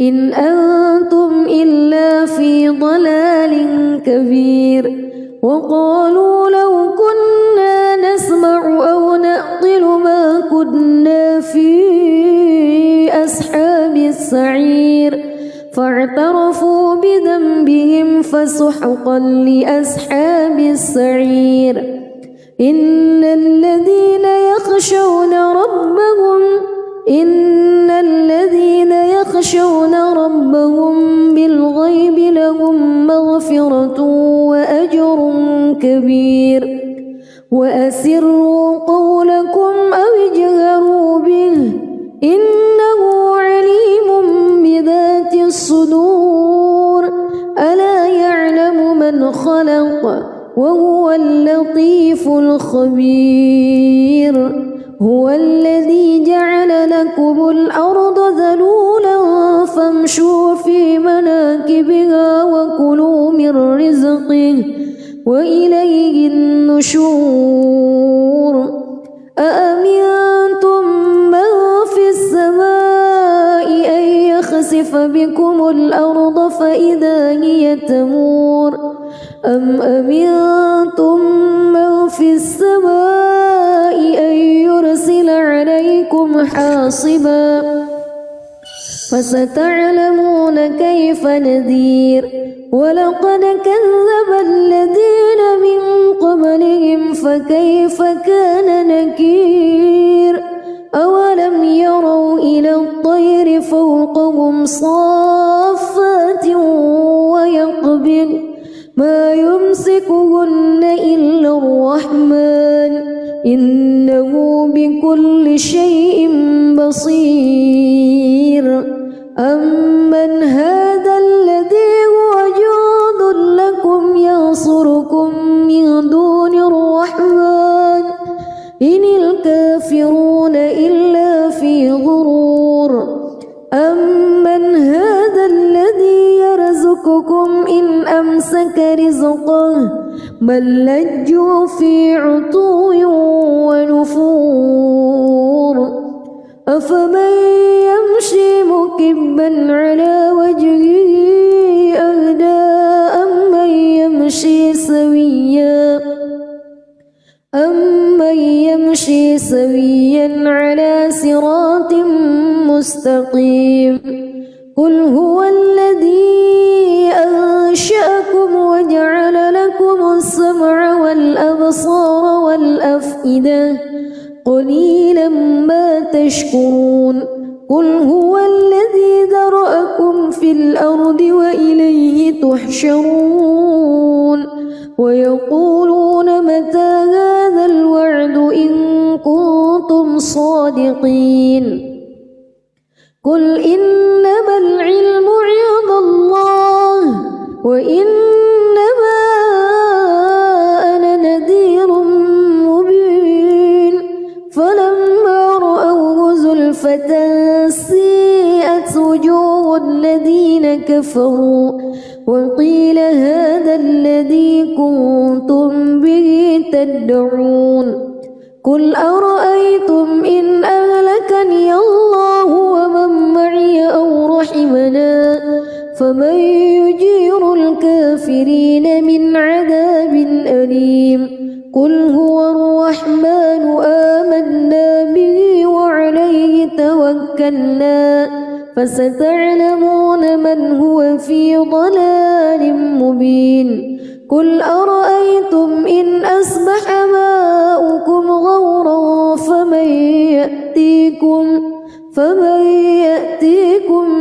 إن أنتم إلا في ضلال كبير وقالوا لو كنا نسمع أو نعقل ما كنا في أصحاب السعير فاعترفوا بذنبهم فسحقا لأصحاب السعير إن الذين يخشون ربهم بالغيب لهم مغفرة وأجر كبير وأسروا قولكم أو اجهروا به إنه عليم بذات الصدور ألا يعلم من خلق وهو اللطيف الخبير هو الذي جعل لكم الأرض ذلولا فامشوا في مناكبها وكلوا من رزقه وإليه النشور أأمنتم من في السماء أن يخسف بكم الأرض فإذا هي تمور أم أمنتم من في السماء أن يرسل عليكم حاصبا فستعلمون كيف نذير ولقد كذب الذين من قبلهم فكيف كان نكير أولم يروا إلى الطير فوقهم صافات ويقبض ما يمسكهن إلا الرحمن إنه بكل شيء بصير أمن هذا الذي هو جند لكم ينصركم من دون الرحمن إن الكافرون إلا في غرور أمن هذا الذي يرزقكم إن أمسك رزقه بل لجوا في عتو ونفور أفمن يمشي مكبا على وجهه أهدى أمن يمشي سويا على صراط مستقيم قل هو الذي أنشأكم وجعل لكم السمع والأبصار والأفئدة قليلا ما تشكرون قل هو الذي ذرأكم في الأرض وإليه تحشرون ويقولون متى هذا الوعد إن كنتم صادقين قل إنما العلم عند الله وإنما أنا نذير مبين فلما رأوه زلفة سيئت وجوه الذين كفروا وقيل هذا الذي كنتم به تدعون قل أرأيتم إن أهلكني الله ومن معي أو رحمنا فمن يجير الكافرين من عذاب أليم قل هو الرحمن آمنا به وعليه توكلنا فستعلمون من هو في ضلال مبين قل أرأيتم إن أصبح ماؤكم غورا فمن يأتيكم